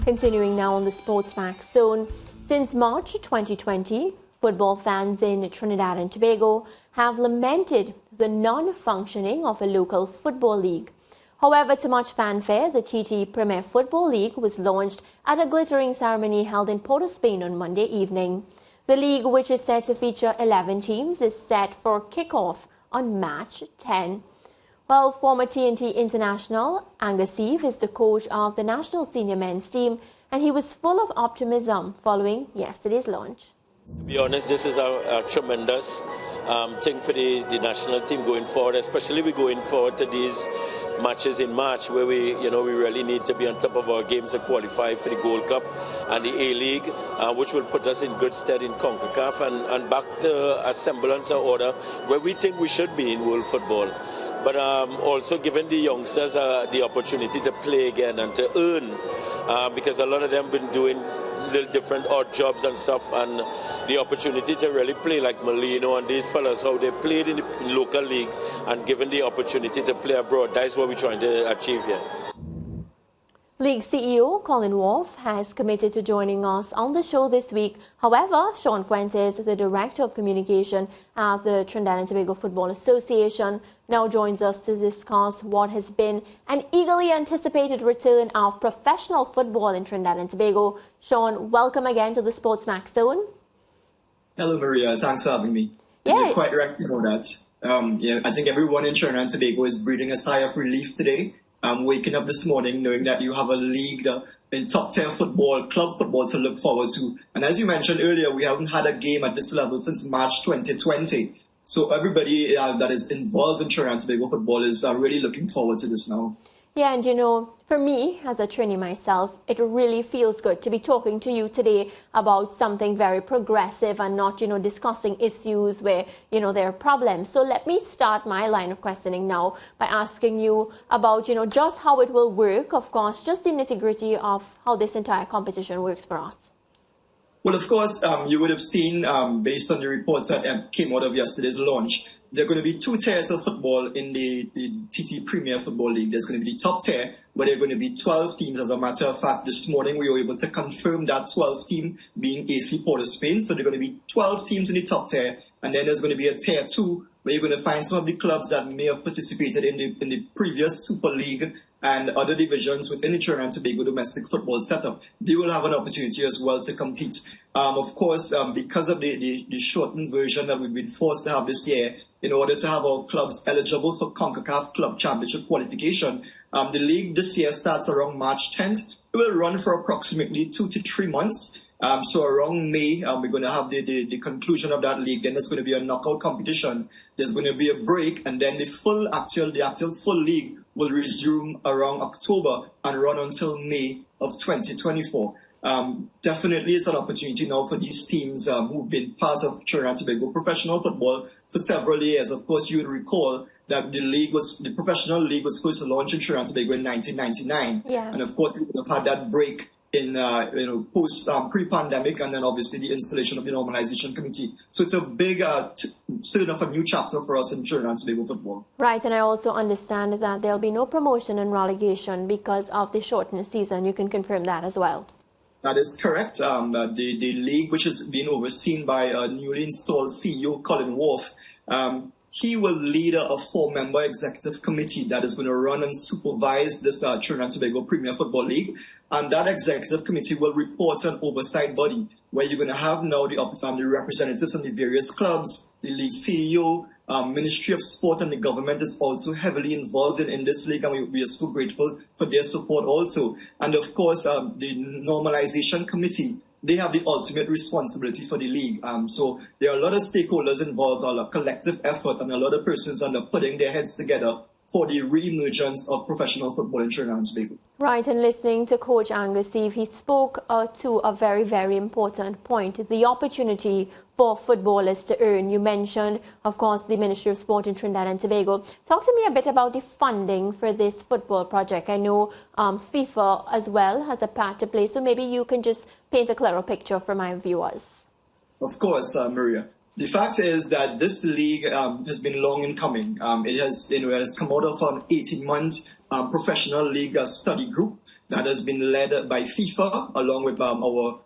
Continuing now on the SportsMax zone, since March 2020, football fans in Trinidad and Tobago have lamented the non-functioning of a local football league. However, to much fanfare, the TT Premier Football League was launched at a glittering ceremony held in Port of Spain on Monday evening. The league, which is set to feature 11 teams, is set for kick-off on March 10. Well, former T&T international Angus Eve is the coach of the national senior men's team, and he was full of optimism following yesterday's launch. To be honest, this is a tremendous thing for the national team going forward, especially we going forward to these matches in March where we really need to be on top of our games to qualify for the Gold Cup and the A-League, which will put us in good stead in CONCACAF and back to a semblance of order where we think we should be in world football. But also giving the youngsters the opportunity to play again and to earn, because a lot of them have been doing little different odd jobs and stuff, and the opportunity to really play like Molino and these fellas, how they played in the local league and given the opportunity to play abroad. That's what we're trying to achieve here. League CEO Colin Wolfe has committed to joining us on the show this week. However, Shaun Fuentes, the Director of Communication at the Trinidad and Tobago Football Association, now joins us to discuss what has been an eagerly anticipated return of professional football in Trinidad and Tobago. Shaun, welcome again to the SportsMax zone. Hello, Maria. Thanks for having me. Yeah. You're quite right to know that. I think everyone in Trinidad and Tobago is breathing a sigh of relief today. Waking up this morning knowing that you have a league in top-tier football, club football to look forward to. And as you mentioned earlier, we haven't had a game at this level since March 2020. So everybody that is involved in Trinidad and Tobago football is really looking forward to this now. Yeah, and for me, as a Trini myself, it really feels good to be talking to you today about something very progressive and not, discussing issues where, there are problems. So let me start my line of questioning now by asking you about, just how it will work, of course, just the nitty-gritty of how this entire competition works for us. Well, of course, you would have seen, based on the reports that came out of yesterday's launch, there are going to be two tiers of football in the TT Premier Football League. There's going to be the top tier, where there are going to be 12 teams. As a matter of fact, this morning we were able to confirm that 12th team being AC Port of Spain. So there are going to be 12 teams in the top tier, and then there's going to be a tier 2, where you're going to find some of the clubs that may have participated in the previous Super League and other divisions within the Trinidad and Tobago domestic football setup. They will have an opportunity as well to compete. Of course, because of the shortened version that we've been forced to have this year, in order to have our clubs eligible for CONCACAF Club Championship qualification, the league this year starts around March 10th. It will run for approximately 2 to 3 months. So around May, we're going to have the conclusion of that league. Then there's going to be a knockout competition. There's going to be a break, and then the actual full league will resume around October and run until May of 2024. Definitely it's an opportunity now for these teams who've been part of Trinidad and Tobago professional football for several years. Of course, you would recall that the professional league was supposed to launch in Trinidad and Tobago in 1999. Yeah. And of course, we would have had that break in pre-pandemic, and then obviously the installation of the normalization committee. So it's a big turn of a new chapter for us in Trinidad and Tobago football. Right, and I also understand that there'll be no promotion and relegation because of the shortened season. You can confirm that as well. That is correct. The league, which is being overseen by a newly installed CEO, Colin Wolfe, he will lead a 4-member executive committee that is going to run and supervise this Trinidad and Tobago Premier Football League. And that executive committee will report to an oversight body where you're going to have now the representatives from the various clubs, the league CEO, Ministry of Sport, and the government is also heavily involved in this league, and we are so grateful for their support also. And of course, the normalization committee, they have the ultimate responsibility for the league. So there are a lot of stakeholders involved, a lot of collective effort, and a lot of persons are putting their heads together for the re-emergence of professional football in Trinidad and Tobago. Right, and listening to Coach Angus Eve, he spoke to a very, very important point, the opportunity for footballers to earn. You mentioned, of course, the Ministry of Sport in Trinidad and Tobago. Talk to me a bit about the funding for this football project. I know FIFA as well has a part to play, so maybe you can just paint a clearer picture for my viewers. Of course, Maria. The fact is that this league has been long in coming. It has come out of an 18-month professional league study group that has been led by FIFA, along with our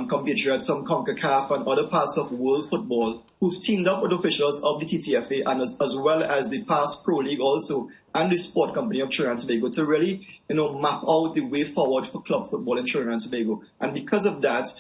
compatriots from CONCACAF and other parts of world football, who've teamed up with officials of the TTFA and as well as the past Pro League also and the Sport Company of Trinidad and Tobago to really, map out the way forward for club football in Trinidad and Tobago. And because of that,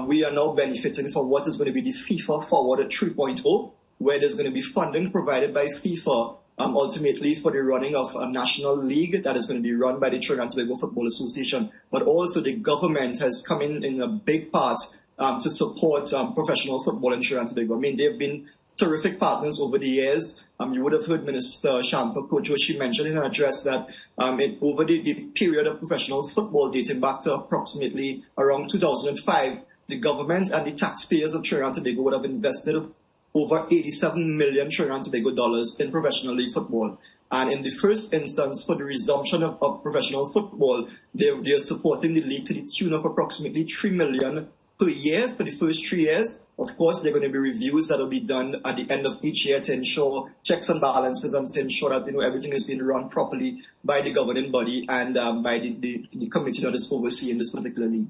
we are now benefiting from what is going to be the FIFA Forward 3.0, where there's going to be funding provided by FIFA ultimately for the running of a national league that is going to be run by the Trinidad and Tobago Football Association. But also the government has come in a big part to support professional football in Trinidad and Tobago. I mean, they've been terrific partners over the years. You would have heard Minister Shaun Fuentes, she mentioned in her address that over the period of professional football dating back to approximately around 2005, the government and the taxpayers of Trinidad and Tobago would have invested over 87 million Trinidad and Tobago dollars in professional league football. And in the first instance, for the resumption of professional football, they are supporting the league to the tune of approximately 3 million per year for the first 3 years. Of course, there are going to be reviews that will be done at the end of each year to ensure checks and balances and to ensure that everything is being run properly by the governing body and by the committee that is overseeing this particular league.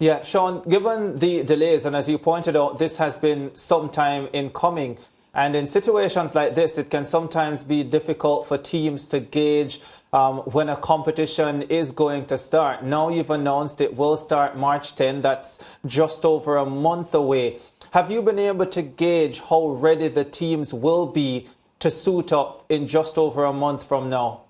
Yeah, Shaun, given the delays, and as you pointed out, this has been some time in coming, and in situations like this, it can sometimes be difficult for teams to gauge when a competition is going to start. Now you've announced it will start March 10. That's just over a month away. Have you been able to gauge how ready the teams will be to suit up in just over a month from now?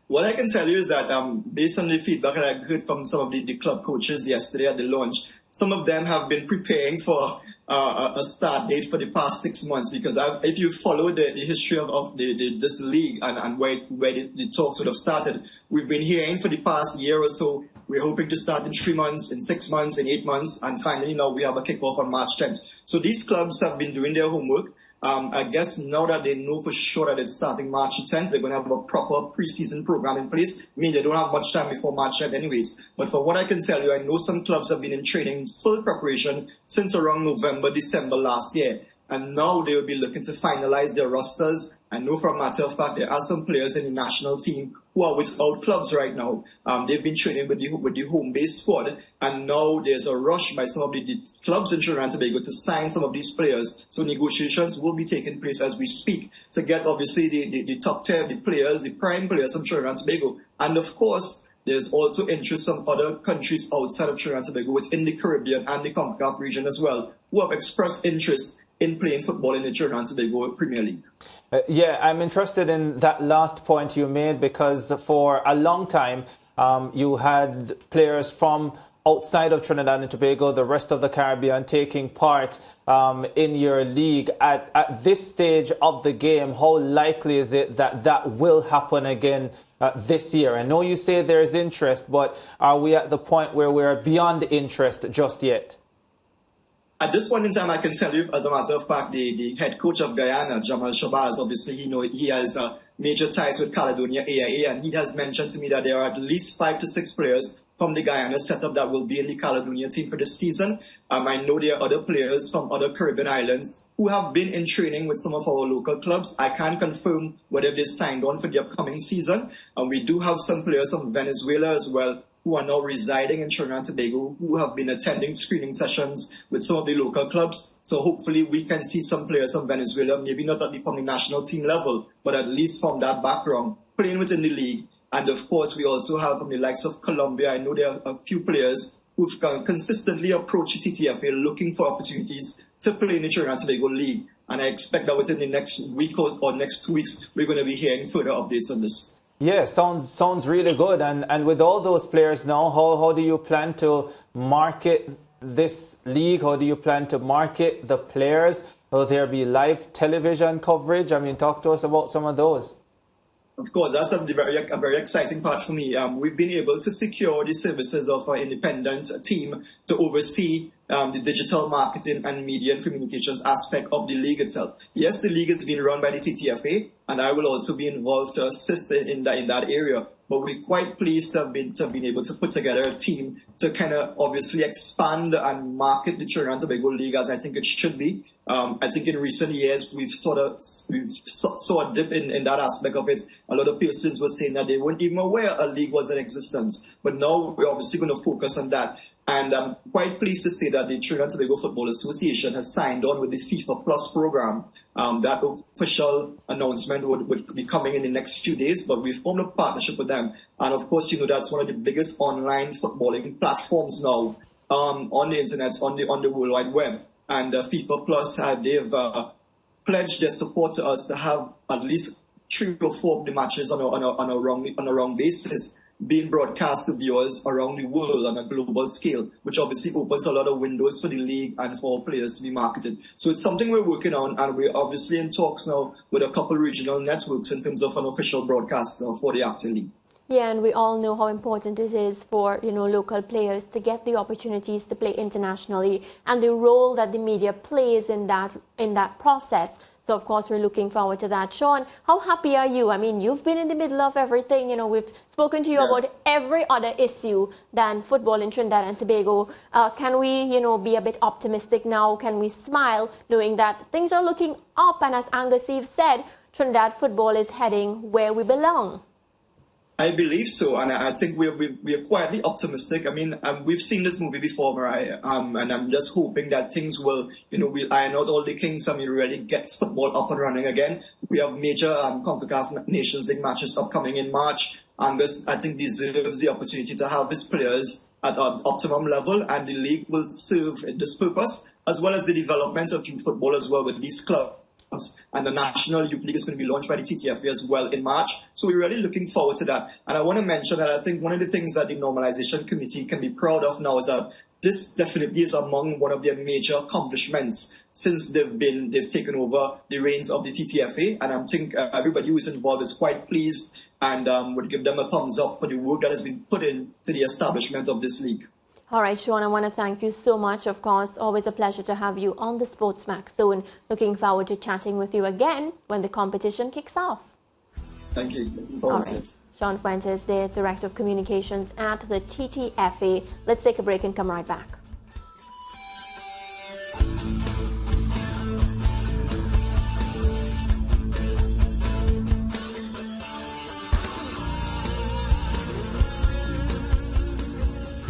What I can tell you is that based on the feedback that I heard from some of the club coaches yesterday at the launch, some of them have been preparing for a start date for the past 6 months, because if you follow the history of this league and where the talks would have started, we've been hearing for the past year or so, we're hoping to start in 3 months, in 6 months, in 8 months, and finally now we have a kickoff on March 10th. So these clubs have been doing their homework. I guess now that they know for sure that it's starting March 10th, they're going to have a proper preseason program in place. I mean, they don't have much time before March 10th anyways. But for what I can tell you, I know some clubs have been in training, full preparation, since around November, December last year. And now they will be looking to finalize their rosters. I know for a matter of fact, there are some players in the national team who are without clubs right now. They've been training with the home-based squad, and now there's a rush by some of the clubs in Trinidad and Tobago to sign some of these players. So negotiations will be taking place as we speak to get obviously the top tier, the players, the prime players from Trinidad and Tobago. And of course, there's also interest from other countries outside of Trinidad and Tobago, within the Caribbean and the CONCACAF region as well, who have expressed interest in playing football in the Trinidad and Tobago Premier League. Yeah, I'm interested in that last point you made, because for a long time you had players from outside of Trinidad and Tobago, the rest of the Caribbean, taking part in your league. At this stage of the game, how likely is it that that will happen again this year? I know you say there's interest, but are we at the point where we're beyond interest just yet? At this point in time, I can tell you, as a matter of fact, the head coach of Guyana, Jamal Shabazz, obviously, he has major ties with Caledonia AIA, and he has mentioned to me that there are at least 5 to 6 players from the Guyana setup that will be in the Caledonia team for this season. I know there are other players from other Caribbean islands who have been in training with some of our local clubs. I can't confirm whether they signed on for the upcoming season. We do have some players from Venezuela as well, who are now residing in Trinidad and Tobago, who have been attending screening sessions with some of the local clubs. So hopefully we can see some players from Venezuela, maybe not from the national team level, but at least from that background, playing within the league. And of course, we also have from the likes of Colombia. I know there are a few players who've consistently approached the TTFA looking for opportunities to play in the Trinidad and Tobago League. And I expect that within the next week or next 2 weeks, we're going to be hearing further updates on this. Yeah, sounds really good. And with all those players now, how do you plan to market this league? How do you plan to market the players? Will there be live television coverage? I mean, talk to us about some of those. Of course, that's a very exciting part for me. We've been able to secure the services of our independent team to oversee the digital marketing and media and communications aspect of the league itself. Yes, the league is being run by the TTFA, and I will also be involved to assist in that area. But we're quite pleased to have been able to put together a team to kind of obviously expand and market the Trinidad and Tobago League as I think it should be. I think in recent years we've saw a dip in that aspect of it. A lot of persons were saying that they weren't even aware a league was in existence. But now we're obviously going to focus on that. And I'm quite pleased to say that the Trinidad and Tobago Football Association has signed on with the FIFA Plus program. That official announcement would be coming in the next few days, but we've formed a partnership with them. And of course, that's one of the biggest online footballing platforms now on the internet, on the World Wide Web. And FIFA Plus, they've pledged their support to us to have at least 3 or 4 of the matches on a wrong basis being broadcast to viewers around the world on a global scale, which obviously opens a lot of windows for the league and for players to be marketed. So it's something we're working on, and we're obviously in talks now with a couple regional networks in terms of an official broadcast for the actual league. Yeah, and we all know how important it is for, local players to get the opportunities to play internationally and the role that the media plays in that process. So, of course, we're looking forward to that. Shaun, how happy are you? I mean, you've been in the middle of everything. We've spoken to you about every other issue than football in Trinidad and Tobago. Can we, be a bit optimistic now? Can we smile knowing that things are looking up? And as Angus Eve said, Trinidad football is heading where we belong. I believe so, and I think we're quietly optimistic. I mean, we've seen this movie before, Mariah, and I'm just hoping that things will, we'll iron out all the kinks and we really get football up and running again. We have major CONCACAF Nations League matches upcoming in March. Angus, I think, deserves the opportunity to have his players at an optimum level, and the league will serve this purpose, as well as the development of youth football as well with these clubs. And the National Youth League is going to be launched by the TTFA as well in March. So we're really looking forward to that. And I want to mention that I think one of the things that the Normalization Committee can be proud of now is that this definitely is among one of their major accomplishments since they've taken over the reins of the TTFA. And I think everybody who's involved is quite pleased and would give them a thumbs up for the work that has been put into the establishment of this league. All right, Shaun, I want to thank you so much. Of course, always a pleasure to have you on the SportsMax soon. Looking forward to chatting with you again when the competition kicks off. Thank you. All right. Shaun Fuentes, the Director of Communications at the TTFA. Let's take a break and come right back.